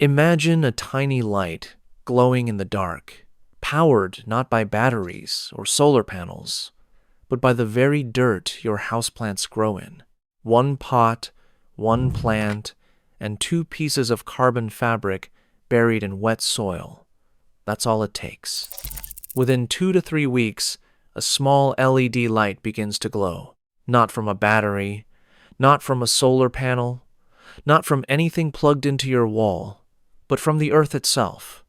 Imagine a tiny light glowing in the dark, powered not by batteries or solar panels, but by the very dirt your houseplants grow in. One pot, one plant, and two pieces of carbon fabric buried in wet soil. That's all it takes. Within 2 to 3 weeks, a small LED light begins to glow. Not from a battery, not from a solar panel, not from anything plugged into your wall, but from the earth itself.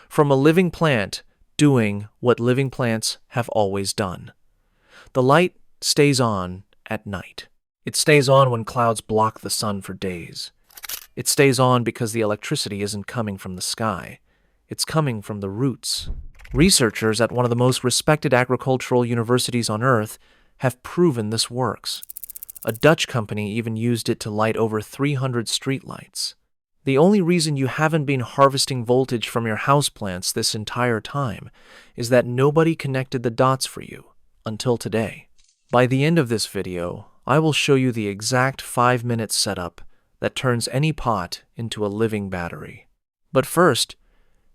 From a living plant doing what living plants have always done. The light stays on at night. It stays on when clouds block the sun for days. It stays on because the electricity isn't coming from the sky. It's coming from the roots. Researchers at one of the most respected agricultural universities on Earth have proven this works. A Dutch company even used it to light over 300 streetlights. The only reason you haven't been harvesting voltage from your houseplants this entire time is that nobody connected the dots for you until today. By the end of this video, I will show you the exact 5-minute setup that turns any pot into a living battery. But first,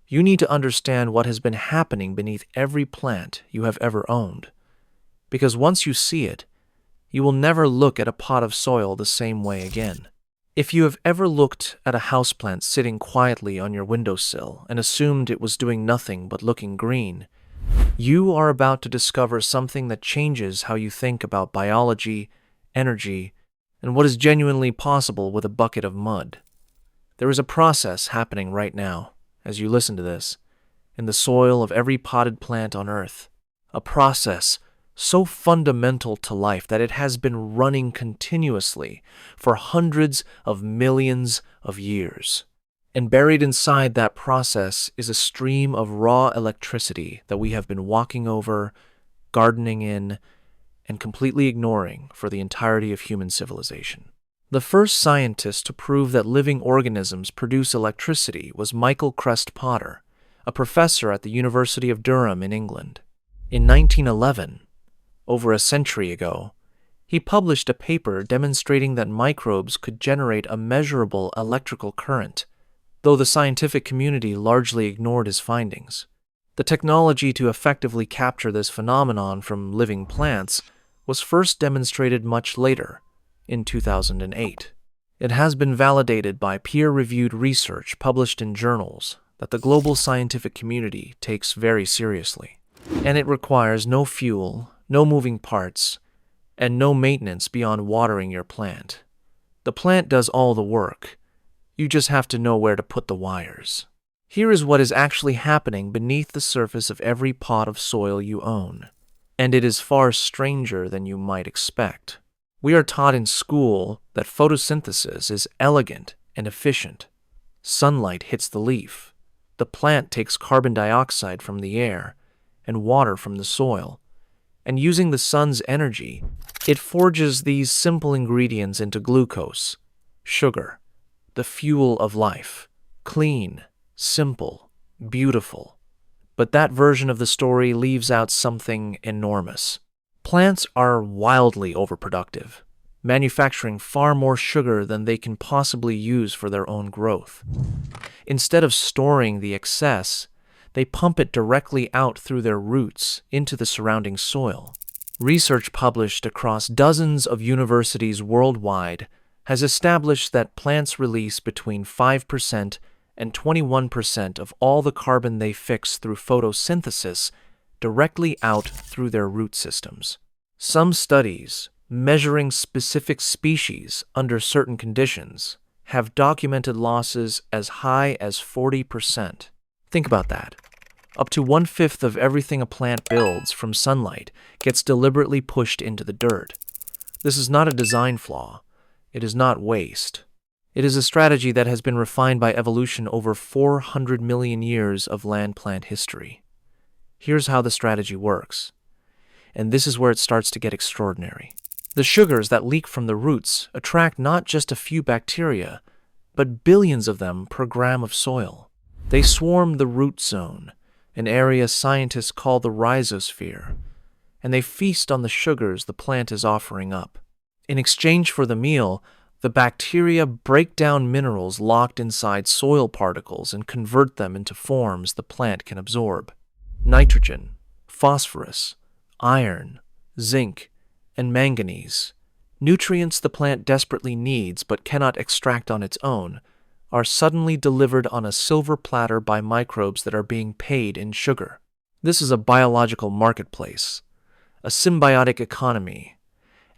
you need to understand what has been happening beneath every plant you have ever owned. Because once you see it, you will never look at a pot of soil the same way again. If you have ever looked at a houseplant sitting quietly on your windowsill and assumed it was doing nothing but looking green, you are about to discover something that changes how you think about biology, energy, and what is genuinely possible with a bucket of mud. There is a process happening right now, as you listen to this, in the soil of every potted plant on Earth. A process so fundamental to life that it has been running continuously for hundreds of millions of years. And buried inside that process is a stream of raw electricity that we have been walking over, gardening in, and completely ignoring for the entirety of human civilization. The first scientist to prove that living organisms produce electricity was Michael Crest Potter, a professor at the University of Durham in England. In 1911, over a century ago, he published a paper demonstrating that microbes could generate a measurable electrical current, though the scientific community largely ignored his findings. The technology to effectively capture this phenomenon from living plants was first demonstrated much later, in 2008. It has been validated by peer-reviewed research published in journals that the global scientific community takes very seriously. And it requires no fuel, no moving parts, and no maintenance beyond watering your plant. The plant does all the work. You just have to know where to put the wires. Here is what is actually happening beneath the surface of every pot of soil you own. And it is far stranger than you might expect. We are taught in school that photosynthesis is elegant and efficient. Sunlight hits the leaf. The plant takes carbon dioxide from the air and water from the soil. And using the sun's energy, it forges these simple ingredients into glucose, sugar, the fuel of life. Clean, simple, beautiful. But that version of the story leaves out something enormous. Plants are wildly overproductive, manufacturing far more sugar than they can possibly use for their own growth. Instead of storing the excess, they pump it directly out through their roots into the surrounding soil. Research published across dozens of universities worldwide has established that plants release between 5% and 21% of all the carbon they fix through photosynthesis directly out through their root systems. Some studies, measuring specific species under certain conditions, have documented losses as high as 40%. Think about that. Up to 1/5 of everything a plant builds from sunlight gets deliberately pushed into the dirt. This is not a design flaw. It is not waste. It is a strategy that has been refined by evolution over 400 million years of land-plant history. Here's how the strategy works. And this is where it starts to get extraordinary. The sugars that leak from the roots attract not just a few bacteria, but billions of them per gram of soil. They swarm the root zone, an area scientists call the rhizosphere, and they feast on the sugars the plant is offering up. In exchange for the meal, The bacteria break down minerals locked inside soil particles and convert them into forms the plant can absorb. Nitrogen, phosphorus, iron, zinc, and manganese, nutrients the plant desperately needs but cannot extract on its own, are suddenly delivered on a silver platter by microbes that are being paid in sugar. This is a biological marketplace, a symbiotic economy,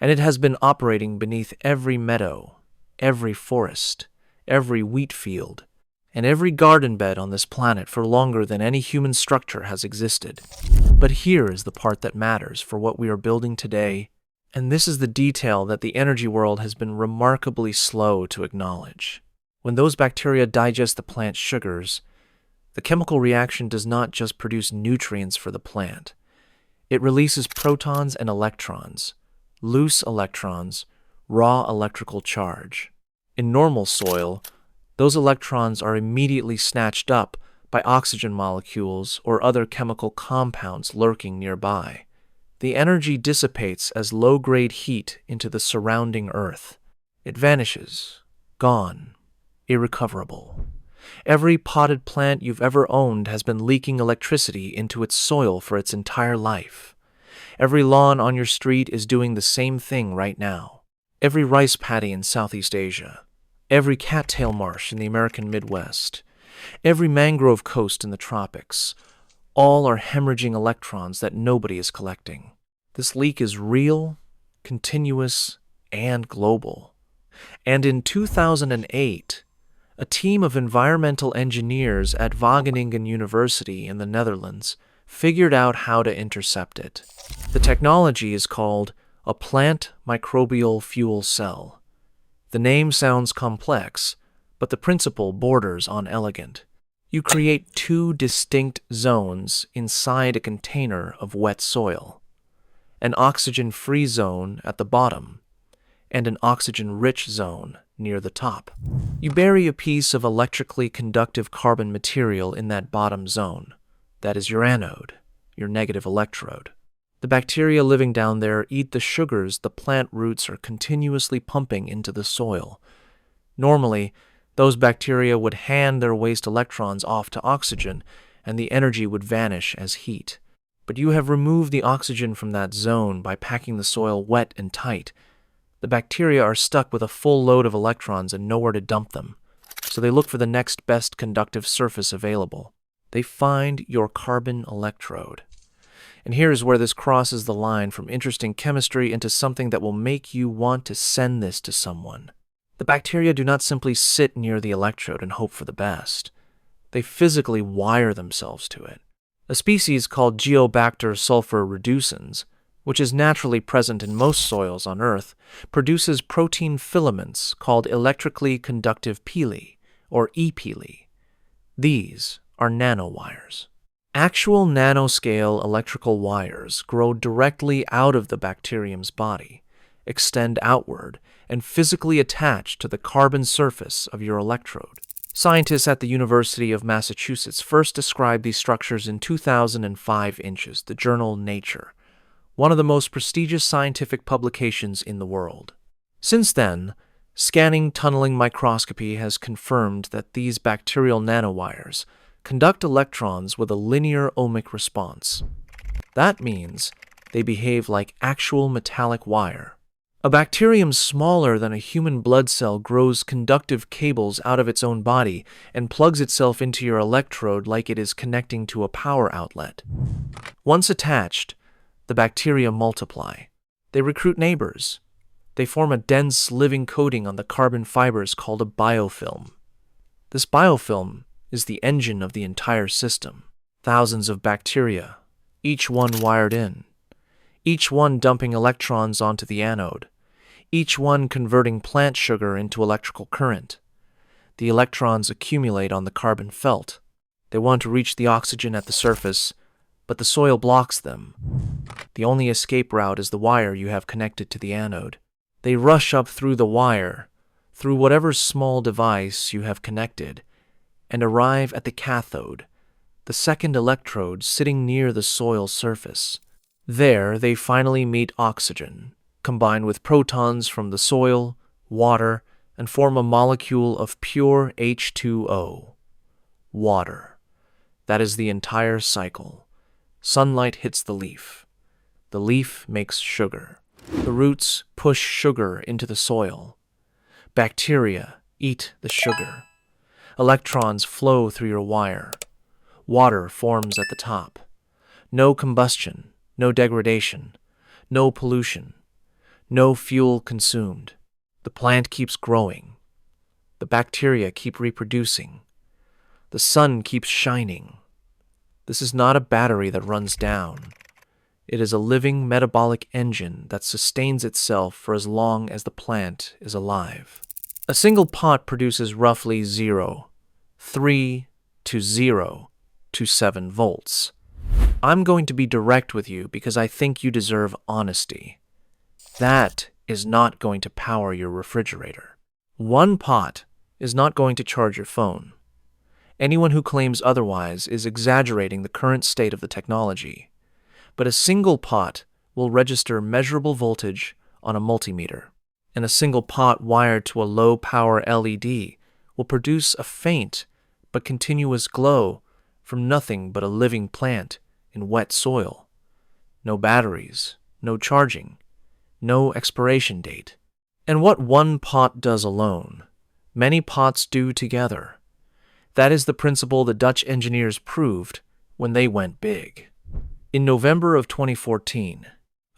and it has been operating beneath every meadow, every forest, every wheat field, and every garden bed on this planet for longer than any human structure has existed. But here is the part that matters for what we are building today, and this is the detail that the energy world has been remarkably slow to acknowledge. When those bacteria digest the plant's sugars, the chemical reaction does not just produce nutrients for the plant. It releases protons and electrons, loose electrons, raw electrical charge. In normal soil, those electrons are immediately snatched up by oxygen molecules or other chemical compounds lurking nearby. The energy dissipates as low-grade heat into the surrounding earth. It vanishes, gone, irrecoverable. Every potted plant you've ever owned has been leaking electricity into its soil for its entire life. Every lawn on your street is doing the same thing right now. Every rice paddy in Southeast Asia, every cattail marsh in the American Midwest, every mangrove coast in the tropics, all are hemorrhaging electrons that nobody is collecting. This leak is real, continuous, and global. And in 2008, a team of environmental engineers at Wageningen University in the Netherlands figured out how to intercept it. The technology is called a plant microbial fuel cell. The name sounds complex, but the principle borders on elegant. You create two distinct zones inside a container of wet soil, an oxygen-free zone at the bottom and an oxygen-rich zone near the top. You bury a piece of electrically conductive carbon material in that bottom zone. That is your anode, your negative electrode. The bacteria living down there eat the sugars the plant roots are continuously pumping into the soil. Normally, those bacteria would hand their waste electrons off to oxygen, and the energy would vanish as heat. But you have removed the oxygen from that zone by packing the soil wet and tight. The bacteria are stuck with a full load of electrons and nowhere to dump them, so they look for the next best conductive surface available. They find your carbon electrode. And here is where this crosses the line from interesting chemistry into something that will make you want to send this to someone. The bacteria do not simply sit near the electrode and hope for the best. They physically wire themselves to it. A species called Geobacter sulfur reducens, which is naturally present in most soils on Earth, produces protein filaments called electrically conductive pili, or e-pili. These are nanowires. Actual nanoscale electrical wires grow directly out of the bacterium's body, extend outward, and physically attach to the carbon surface of your electrode. Scientists at the University of Massachusetts first described these structures in 2005 Inches, the journal Nature, one of the most prestigious scientific publications in the world. Since then, scanning tunneling microscopy has confirmed that these bacterial nanowires conduct electrons with a linear ohmic response. That means they behave like actual metallic wire. A bacterium smaller than a human blood cell grows conductive cables out of its own body and plugs itself into your electrode like it is connecting to a power outlet. Once attached, the bacteria multiply. They recruit neighbors. They form a dense living coating on the carbon fibers called a biofilm. This biofilm is the engine of the entire system. Thousands of bacteria, each one wired in, each one dumping electrons onto the anode, each one converting plant sugar into electrical current. The electrons accumulate on the carbon felt. They want to reach the oxygen at the surface, but the soil blocks them. The only escape route is the wire you have connected to the anode. They rush up through the wire, through whatever small device you have connected, and arrive at the cathode, the second electrode sitting near the soil surface. There, they finally meet oxygen, combined with protons from the soil, water, and form a molecule of pure H2O, water. That is the entire cycle. Sunlight hits the leaf. The leaf makes sugar. The roots push sugar into the soil. Bacteria eat the sugar. Electrons flow through your wire. Water forms at the top. No combustion, no degradation, no pollution, no fuel consumed. The plant keeps growing. The bacteria keep reproducing. The sun keeps shining. This is not a battery that runs down. It is a living metabolic engine that sustains itself for as long as the plant is alive. A single pot produces roughly 3 to 0 to 7 volts. I'm going to be direct with you because I think you deserve honesty. That is not going to power your refrigerator. One pot is not going to charge your phone. Anyone who claims otherwise is exaggerating the current state of the technology. But a single pot will register measurable voltage on a multimeter, and a single pot wired to a low-power LED will produce a faint but continuous glow from nothing but a living plant in wet soil. No batteries, no charging, no expiration date. And what one pot does alone, many pots do together. That is the principle the Dutch engineers proved when they went big. In November of 2014,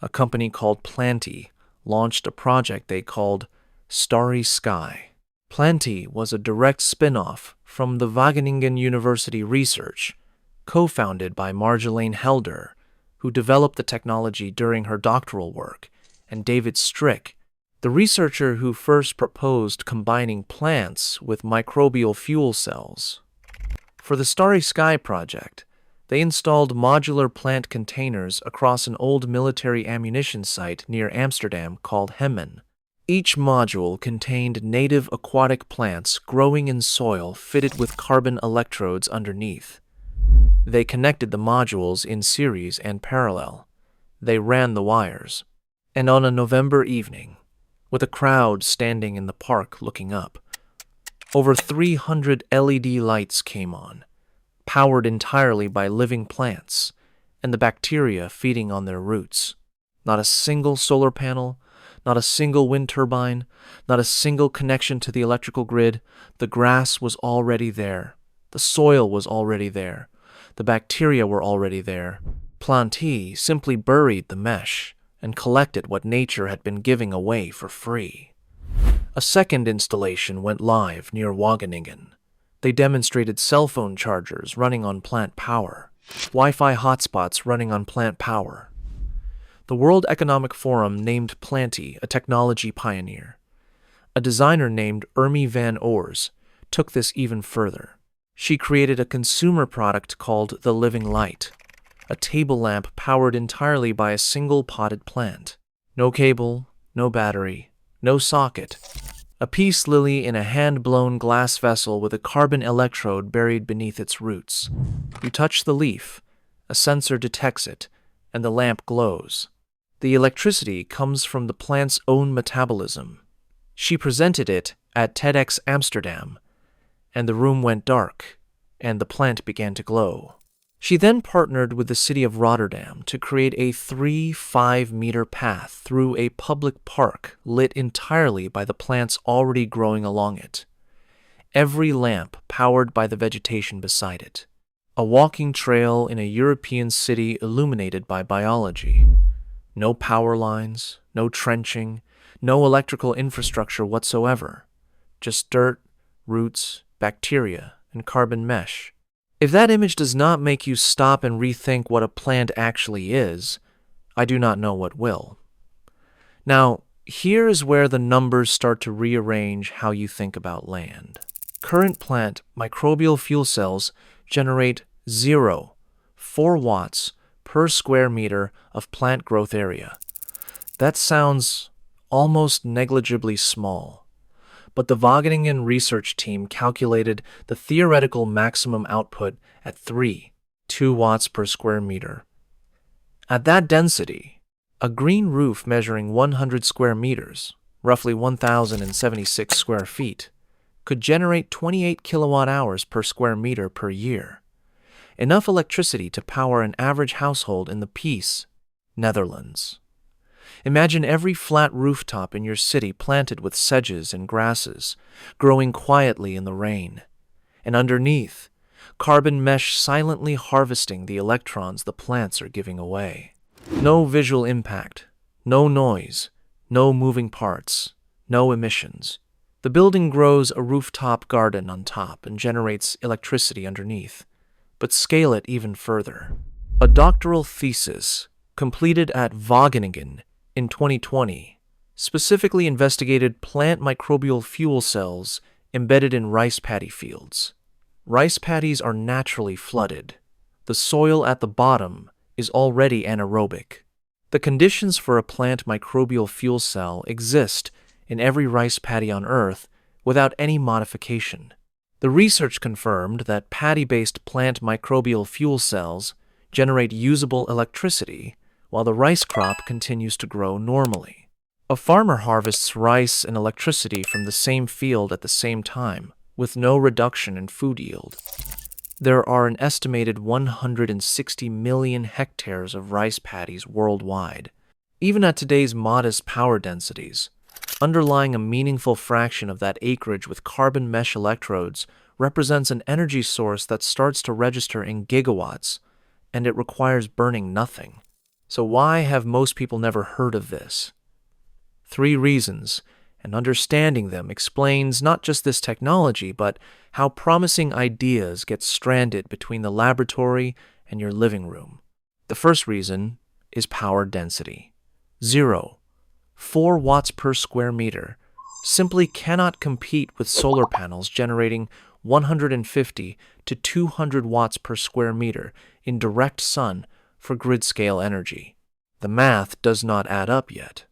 a company called Planty launched a project they called Starry Sky. Planty was a direct spin-off from the Wageningen University research, co-founded by Marjolaine Helder, who developed the technology during her doctoral work, and David Strick, the researcher who first proposed combining plants with microbial fuel cells. For the Starry Sky project, they installed modular plant containers across an old military ammunition site near Amsterdam called Hemmen. Each module contained native aquatic plants growing in soil fitted with carbon electrodes underneath. They connected the modules in series and parallel. They ran the wires. And on a November evening, with a crowd standing in the park looking up, over 300 LED lights came on, powered entirely by living plants and the bacteria feeding on their roots. Not a single solar panel, not a single wind turbine, not a single connection to the electrical grid. The grass was already there. The soil was already there. The bacteria were already there. Planty simply buried the mesh and collected what nature had been giving away for free. A second installation went live near Wageningen. They demonstrated cell phone chargers running on plant power, Wi-Fi hotspots running on plant power. The World Economic Forum named Planty a technology pioneer. A designer named Ermi van Oors took this even further. She created a consumer product called the Living Light, a table lamp powered entirely by a single potted plant. No cable, no battery, no socket. A peace lily in a hand-blown glass vessel with a carbon electrode buried beneath its roots. You touch the leaf, a sensor detects it, and the lamp glows. The electricity comes from the plant's own metabolism. She presented it at TEDx Amsterdam, and the room went dark, and the plant began to glow. She then partnered with the city of Rotterdam to create a 5-meter path through a public park lit entirely by the plants already growing along it. Every lamp powered by the vegetation beside it. A walking trail in a European city illuminated by biology. No power lines, no trenching, no electrical infrastructure whatsoever. Just dirt, roots, bacteria, and carbon mesh. If that image does not make you stop and rethink what a plant actually is, I do not know what will. Now, here is where the numbers start to rearrange how you think about land. Current plant microbial fuel cells generate 4 watts per square meter of plant growth area. That sounds almost negligibly small. But the Wageningen research team calculated the theoretical maximum output at 2 watts per square meter. At that density, a green roof measuring 100 square meters roughly 1,076 square feet, could generate 28 kilowatt hours per square meter per year, enough electricity to power an average household in the Peace, Netherlands. Imagine every flat rooftop in your city planted with sedges and grasses, growing quietly in the rain, and underneath, carbon mesh silently harvesting the electrons the plants are giving away. No visual impact, no noise, no moving parts, no emissions. The building grows a rooftop garden on top and generates electricity underneath. But scale it even further. A doctoral thesis, completed at Wageningen in 2020, specifically investigated plant microbial fuel cells embedded in rice paddy fields. Rice paddies are naturally flooded. The soil at the bottom is already anaerobic. The conditions for a plant microbial fuel cell exist in every rice paddy on Earth without any modification. The research confirmed that paddy-based plant microbial fuel cells generate usable electricity while the rice crop continues to grow normally. A farmer harvests rice and electricity from the same field at the same time, with no reduction in food yield. There are an estimated 160 million hectares of rice paddies worldwide. Even at today's modest power densities, underlying a meaningful fraction of that acreage with carbon mesh electrodes represents an energy source that starts to register in gigawatts, and it requires burning nothing. So why have most people never heard of this? 3 reasons, and understanding them explains not just this technology, but how promising ideas get stranded between the laboratory and your living room. The first reason is power density. 0. 4 watts per square meter simply cannot compete with solar panels generating 150 to 200 watts per square meter in direct sun for grid-scale energy. The math does not add up yet.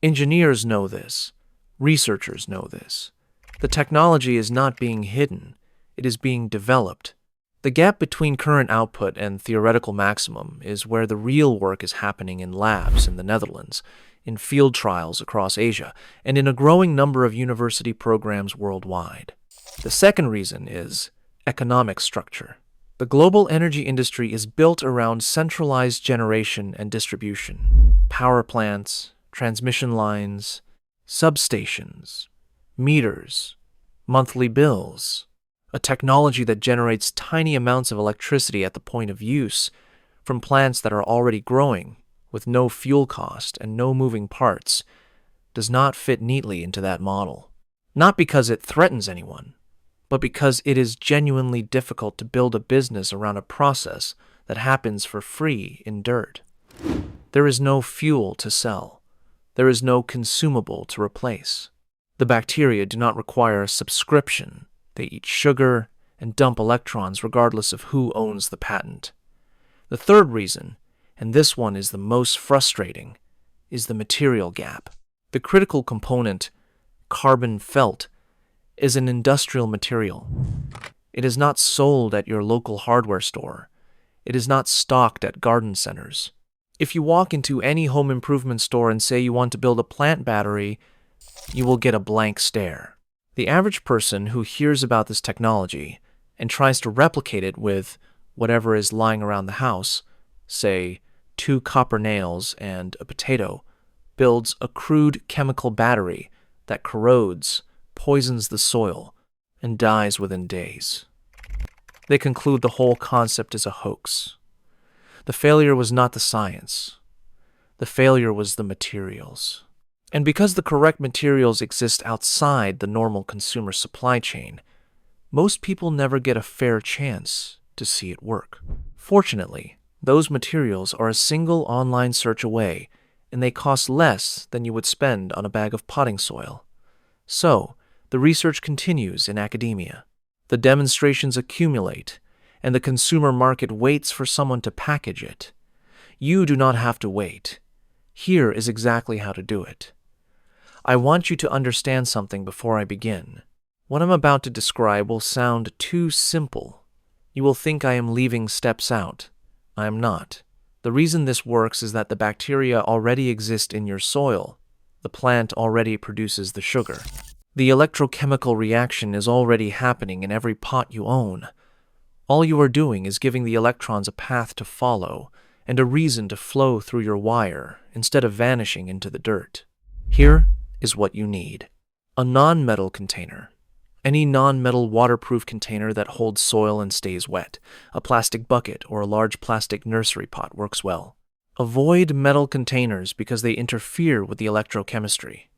Engineers know this. Researchers know this. The technology is not being hidden. It is being developed. The gap between current output and theoretical maximum is where the real work is happening in labs in the Netherlands, in field trials across Asia, and in a growing number of university programs worldwide. The second reason is economic structure. The global energy industry is built around centralized generation and distribution. Power plants, transmission lines, substations, meters, monthly bills. A technology that generates tiny amounts of electricity at the point of use from plants that are already growing with no fuel cost and no moving parts does not fit neatly into that model. Not because it threatens anyone, but because it is genuinely difficult to build a business around a process that happens for free in dirt. There is no fuel to sell. There is no consumable to replace. The bacteria do not require a subscription. They eat sugar and dump electrons regardless of who owns the patent. The third reason, and this one is the most frustrating, is the material gap. The critical component, carbon felt, is an industrial material. It is not sold at your local hardware store. It is not stocked at garden centers. If you walk into any home improvement store and say you want to build a plant battery, you will get a blank stare. The average person who hears about this technology and tries to replicate it with whatever is lying around the house, say 2 copper nails and a potato, builds a crude chemical battery that corrodes, poisons the soil, and dies within days. They conclude the whole concept is a hoax. The failure was not the science. The failure was the materials. And because the correct materials exist outside the normal consumer supply chain, most people never get a fair chance to see it work. Fortunately, those materials are a single online search away, and they cost less than you would spend on a bag of potting soil. So, the research continues in academia. The demonstrations accumulate, and the consumer market waits for someone to package it. You do not have to wait. Here is exactly how to do it. I want you to understand something before I begin. What I'm about to describe will sound too simple. You will think I am leaving steps out. I am not. The reason this works is that the bacteria already exist in your soil. The plant already produces the sugar. The electrochemical reaction is already happening in every pot you own. All you are doing is giving the electrons a path to follow and a reason to flow through your wire instead of vanishing into the dirt. Here is what you need. A non-metal container. Any non-metal waterproof container that holds soil and stays wet. A plastic bucket or a large plastic nursery pot works well. Avoid metal containers because they interfere with the electrochemistry.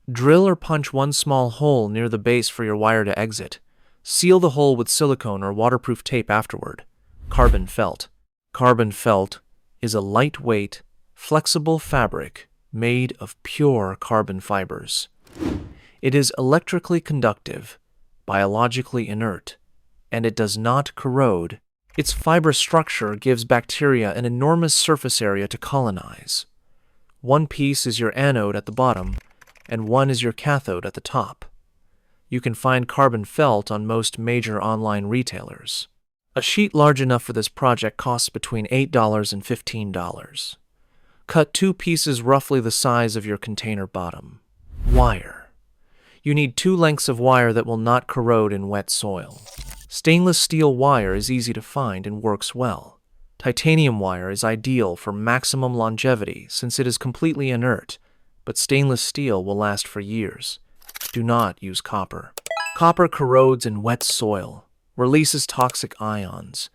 Drill or punch one small hole near the base for your wire to exit. Seal the hole with silicone or waterproof tape afterward. Carbon felt. Carbon felt is a lightweight, flexible fabric made of pure carbon fibers. It is electrically conductive, biologically inert, and it does not corrode. Its fiber structure gives bacteria an enormous surface area to colonize. One piece is your anode at the bottom, and one is your cathode at the top. You can find carbon felt on most major online retailers. A sheet large enough for this project costs between $8 and $15. Cut 2 pieces roughly the size of your container bottom. Wire. You need 2 lengths of wire that will not corrode in wet soil. Stainless steel wire is easy to find and works well. Titanium wire is ideal for maximum longevity since it is completely inert, but stainless steel will last for years. Do not use copper. Copper corrodes in wet soil, releases toxic ions,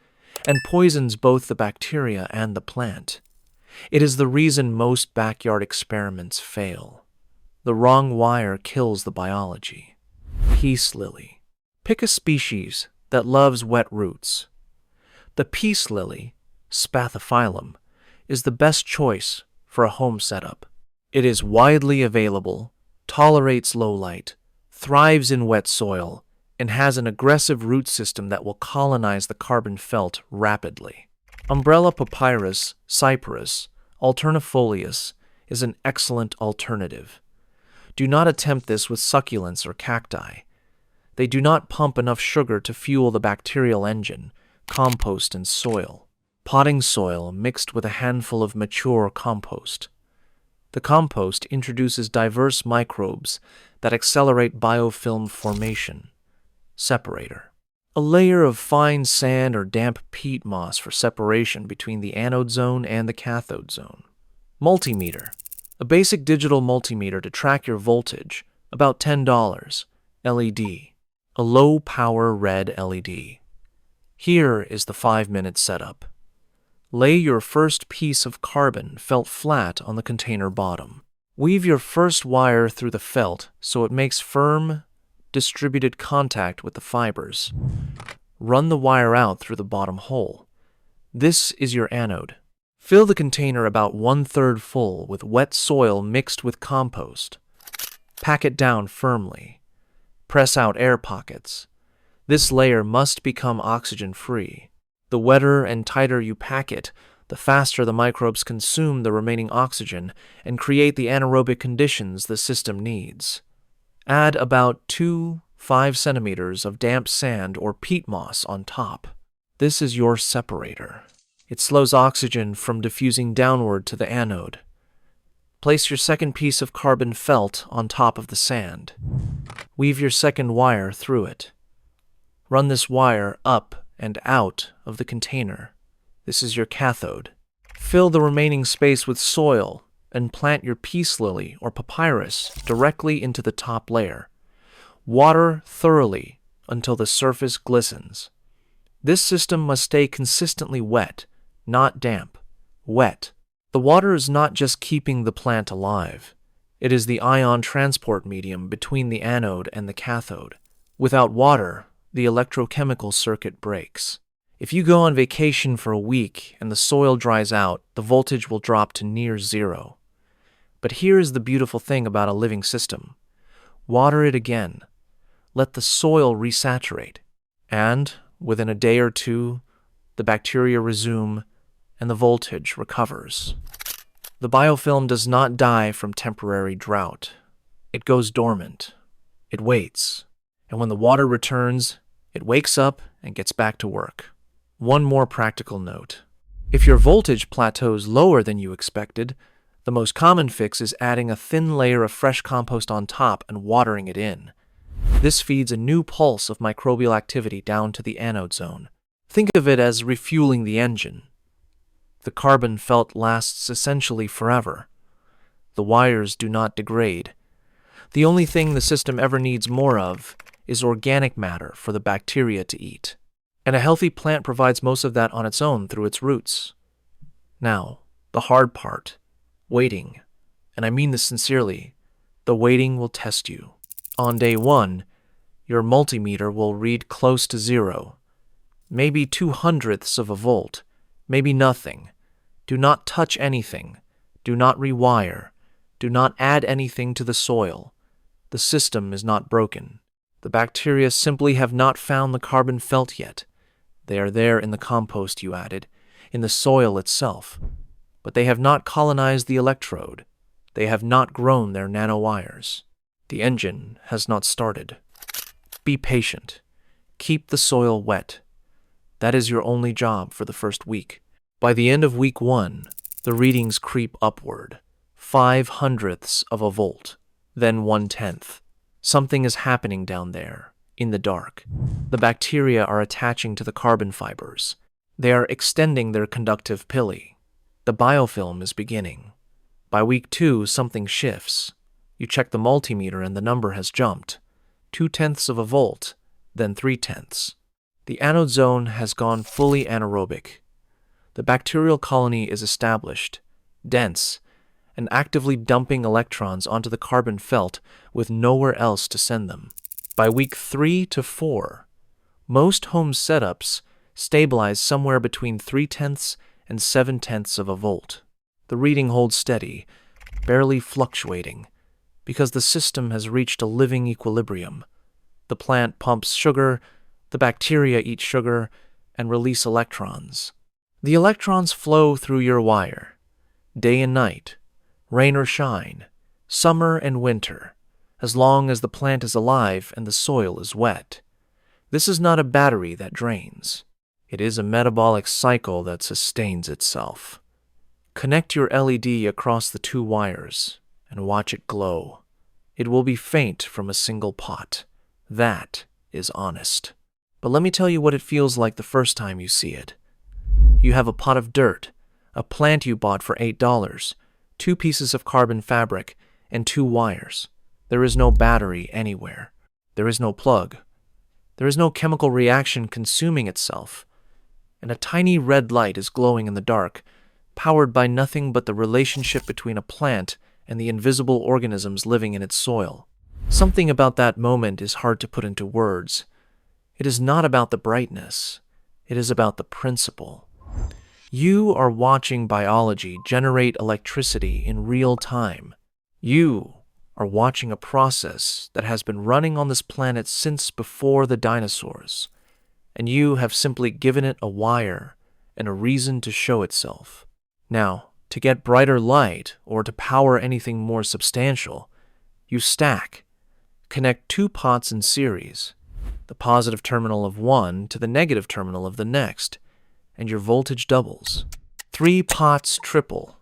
and poisons both the bacteria and the plant. It is the reason most backyard experiments fail. The wrong wire kills the biology. Peace lily. Pick a species that loves wet roots. The peace lily, Spathiphyllum, is the best choice for a home setup. It is widely available, tolerates low light, thrives in wet soil, and has an aggressive root system that will colonize the carbon felt rapidly. Umbrella papyrus, Cyperus, alternifolius, is an excellent alternative. Do not attempt this with succulents or cacti. They do not pump enough sugar to fuel the bacterial engine, compost, and soil. Potting soil mixed with a handful of mature compost. The compost introduces diverse microbes that accelerate biofilm formation. Separator. A layer of fine sand or damp peat moss for separation between the anode zone and the cathode zone. Multimeter. A basic digital multimeter to track your voltage, about $10. LED. A low-power red LED. Here is the 5-minute setup. Lay your first piece of carbon felt flat on the container bottom. Weave your first wire through the felt so it makes firm, distributed contact with the fibers. Run the wire out through the bottom hole. This is your anode. Fill the container about 1/3 full with wet soil mixed with compost. Pack it down firmly. Press out air pockets. This layer must become oxygen-free. The wetter and tighter you pack it, the faster the microbes consume the remaining oxygen and create the anaerobic conditions the system needs. Add about 2-5 centimeters of damp sand or peat moss on top. This is your separator. It slows oxygen from diffusing downward to the anode. Place your second piece of carbon felt on top of the sand. Weave your second wire through it. Run this wire up and out of the container. This is your cathode. Fill the remaining space with soil and plant your peace lily or papyrus directly into the top layer. Water thoroughly until the surface glistens. This system must stay consistently wet, not damp. Wet. The water is not just keeping the plant alive. It is the ion transport medium between the anode and the cathode. Without water, the electrochemical circuit breaks. If you go on vacation for a week and the soil dries out, the voltage will drop to near zero. But here is the beautiful thing about a living system. Water it again. Let the soil resaturate. And, within a day or two, the bacteria resume and the voltage recovers. The biofilm does not die from temporary drought. It goes dormant. It waits. And when the water returns, it wakes up and gets back to work. One more practical note. If your voltage plateaus lower than you expected, the The most common fix is adding a thin layer of fresh compost on top and watering it in. This feeds a new pulse of microbial activity down to the anode zone. Think of it as refueling the engine. The carbon felt lasts essentially forever. The wires do not degrade. The only thing the system ever needs more of is organic matter for the bacteria to eat. And a healthy plant provides most of that on its own through its roots. Now, the hard part, waiting. And I mean this sincerely, the waiting will test you. On day 1, your multimeter will read close to 0, maybe 0.02 of a volt, maybe nothing. Do not touch anything. Do not rewire. Do not add anything to the soil. The system is not broken. The bacteria simply have not found the carbon felt yet. They are there in the compost you added, in the soil itself. But they have not colonized the electrode. They have not grown their nanowires. The engine has not started. Be patient. Keep the soil wet. That is your only job for the first week. By the end of week 1, the readings creep upward. 0.05 of a volt, then 1/10. Something is happening down there, in the dark. The bacteria are attaching to the carbon fibers. They are extending their conductive pili. The biofilm is beginning. By week 2, something shifts. You check the multimeter and the number has jumped. 0.2 of a volt, then 0.3. The anode zone has gone fully anaerobic. The bacterial colony is established, dense, and actively dumping electrons onto the carbon felt with nowhere else to send them. By week 3 to 4, most home setups stabilize somewhere between 0.3 and 0.7 of a volt. The reading holds steady, barely fluctuating, because the system has reached a living equilibrium. The plant pumps sugar, the bacteria eat sugar, and release electrons. The electrons flow through your wire, day and night, rain or shine, summer and winter, as long as the plant is alive and the soil is wet. This is not a battery that drains. It is a metabolic cycle that sustains itself. Connect your LED across the 2 wires and watch it glow. It will be faint from a single pot. That is honest. But let me tell you what it feels like the first time you see it. You have a pot of dirt, a plant you bought for $8, 2 pieces of carbon fabric, and 2 wires. There is no battery anywhere. There is no plug. There is no chemical reaction consuming itself. And a tiny red light is glowing in the dark, powered by nothing but the relationship between a plant and the invisible organisms living in its soil. Something about that moment is hard to put into words. It is not about the brightness. It is about the principle. You are watching biology generate electricity in real time. You are watching a process that has been running on this planet since before the dinosaurs, and you have simply given it a wire and a reason to show itself. Now, to get brighter light or to power anything more substantial, you stack. Connect 2 pots in series, the positive terminal of one to the negative terminal of the next, and your voltage doubles. 3 pots triple.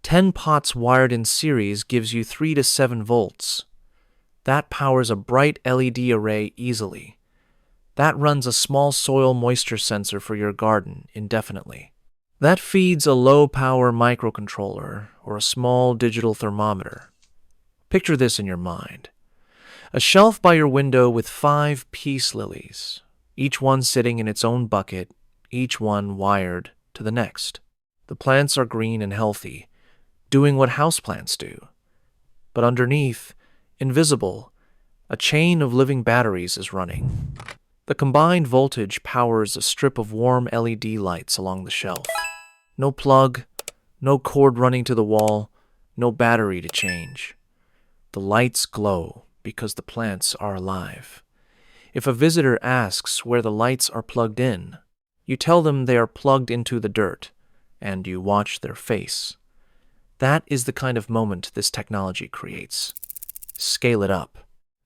10 pots wired in series gives you 3 to 7 volts. That powers a bright LED array easily. That runs a small soil moisture sensor for your garden indefinitely. That feeds a low-power microcontroller or a small digital thermometer. Picture this in your mind. A shelf by your window with 5 peace lilies, each one sitting in its own bucket, each one wired to the next. The plants are green and healthy, doing what houseplants do. But underneath, invisible, a chain of living batteries is running. The combined voltage powers a strip of warm LED lights along the shelf. No plug, no cord running to the wall, no battery to change. The lights glow because the plants are alive. If a visitor asks where the lights are plugged in, you tell them they are plugged into the dirt, and you watch their face. That is the kind of moment this technology creates. Scale it up.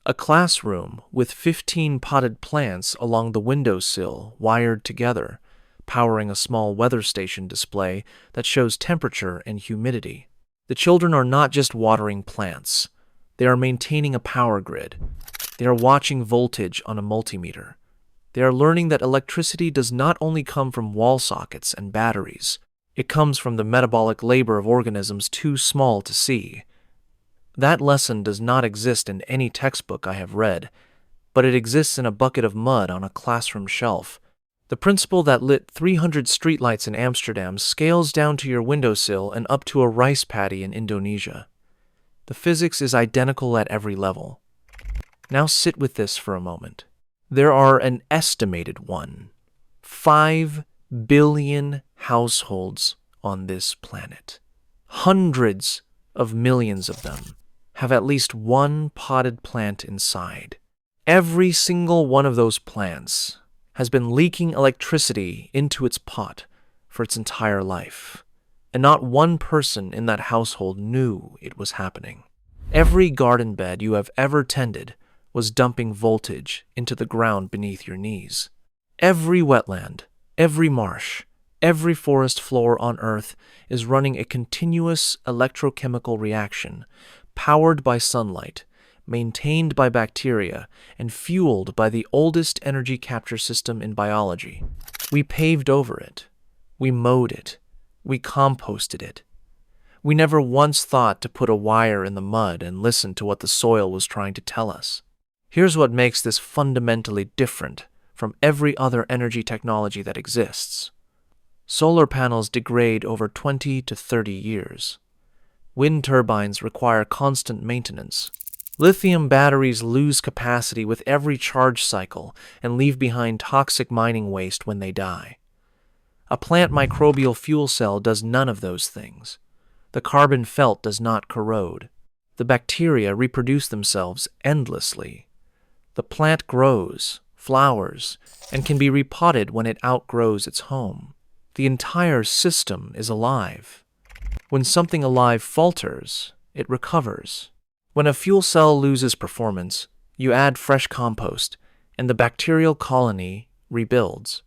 A classroom with 15 potted plants along the windowsill wired together, powering a small weather station display that shows temperature and humidity. The children are not just watering plants. They are maintaining a power grid. They are watching voltage on a multimeter. They are learning that electricity does not only come from wall sockets and batteries. It comes from the metabolic labor of organisms too small to see. That lesson does not exist in any textbook I have read, but it exists in a bucket of mud on a classroom shelf. The principle that lit 300 streetlights in Amsterdam scales down to your windowsill and up to a rice paddy in Indonesia. The physics is identical at every level. Now sit with this for a moment. There are an estimated 5 billion households on this planet. Hundreds of millions of them have at least one potted plant inside. Every single one of those plants has been leaking electricity into its pot for its entire life, and not one person in that household knew it was happening. Every garden bed you have ever tended was dumping voltage into the ground beneath your knees. Every wetland, every marsh, every forest floor on Earth is running a continuous electrochemical reaction, powered by sunlight, maintained by bacteria, and fueled by the oldest energy capture system in biology. We paved over it. We mowed it. We composted it. We never once thought to put a wire in the mud and listen to what the soil was trying to tell us. Here's what makes this fundamentally different from every other energy technology that exists. Solar panels degrade over 20 to 30 years. Wind turbines require constant maintenance. Lithium batteries lose capacity with every charge cycle and leave behind toxic mining waste when they die. A plant microbial fuel cell does none of those things. The carbon felt does not corrode. The bacteria reproduce themselves endlessly. The plant grows, flowers, and can be repotted when it outgrows its home. The entire system is alive. When something alive falters, it recovers. When a fuel cell loses performance, you add fresh compost, and the bacterial colony rebuilds.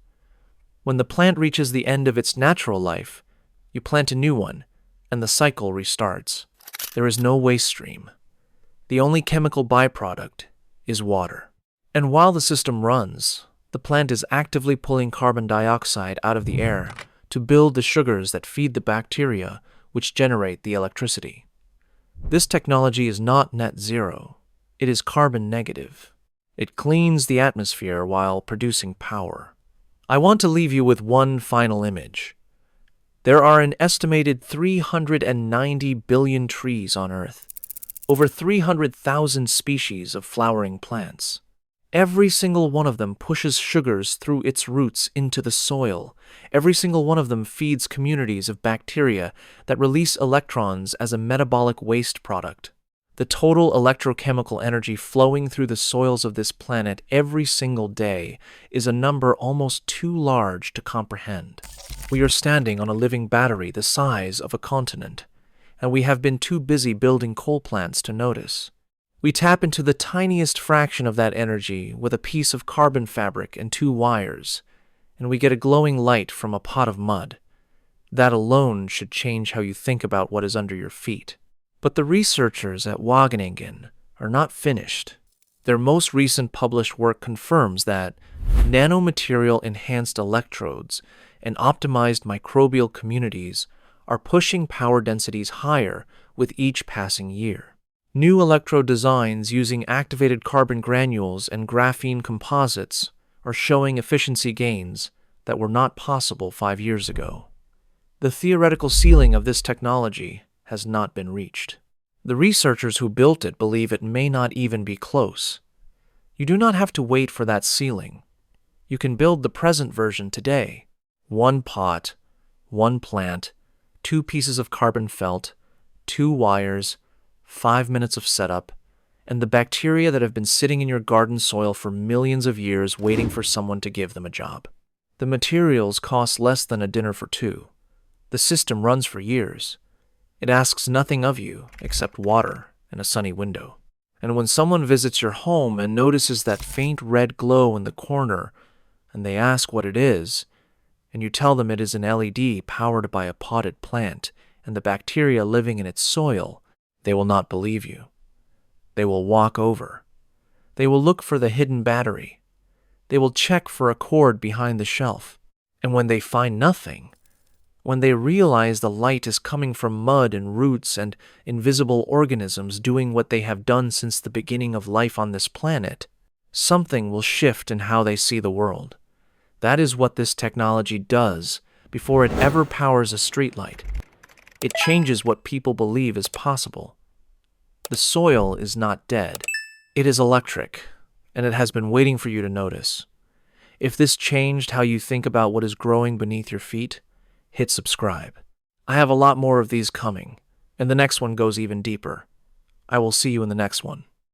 When the plant reaches the end of its natural life, you plant a new one, and the cycle restarts. There is no waste stream. The only chemical byproduct is water. And while the system runs, the plant is actively pulling carbon dioxide out of the air to build the sugars that feed the bacteria which generate the electricity. This technology is not net zero. It is carbon negative. It cleans the atmosphere while producing power. I want to leave you with one final image. There are an estimated 390 billion trees on Earth, over 300,000 species of flowering plants. Every single one of them pushes sugars through its roots into the soil. Every single one of them feeds communities of bacteria that release electrons as a metabolic waste product. The total electrochemical energy flowing through the soils of this planet every single day is a number almost too large to comprehend. We are standing on a living battery the size of a continent, and we have been too busy building coal plants to notice. We tap into the tiniest fraction of that energy with a piece of carbon fabric and 2 wires, and we get a glowing light from a pot of mud. That alone should change how you think about what is under your feet. But the researchers at Wageningen are not finished. Their most recent published work confirms that nanomaterial-enhanced electrodes and optimized microbial communities are pushing power densities higher with each passing year. New electrode designs using activated carbon granules and graphene composites are showing efficiency gains that were not possible 5 years ago. The theoretical ceiling of this technology has not been reached. The researchers who built it believe it may not even be close. You do not have to wait for that ceiling. You can build the present version today. 1 pot, 1 plant, 2 pieces of carbon felt, 2 wires, 5 minutes of setup, and the bacteria that have been sitting in your garden soil for millions of years waiting for someone to give them a job. The materials cost less than a dinner for 2. The system runs for years. It asks nothing of you except water and a sunny window. And when someone visits your home and notices that faint red glow in the corner, and they ask what it is, and you tell them it is an LED powered by a potted plant and the bacteria living in its soil, they will not believe you. They will walk over. They will look for the hidden battery. They will check for a cord behind the shelf. And when they find nothing, when they realize the light is coming from mud and roots and invisible organisms doing what they have done since the beginning of life on this planet, something will shift in how they see the world. That is what this technology does before it ever powers a streetlight. It changes what people believe is possible. The soil is not dead. It is electric, and it has been waiting for you to notice. If this changed how you think about what is growing beneath your feet, hit subscribe. I have a lot more of these coming, and the next one goes even deeper. I will see you in the next one.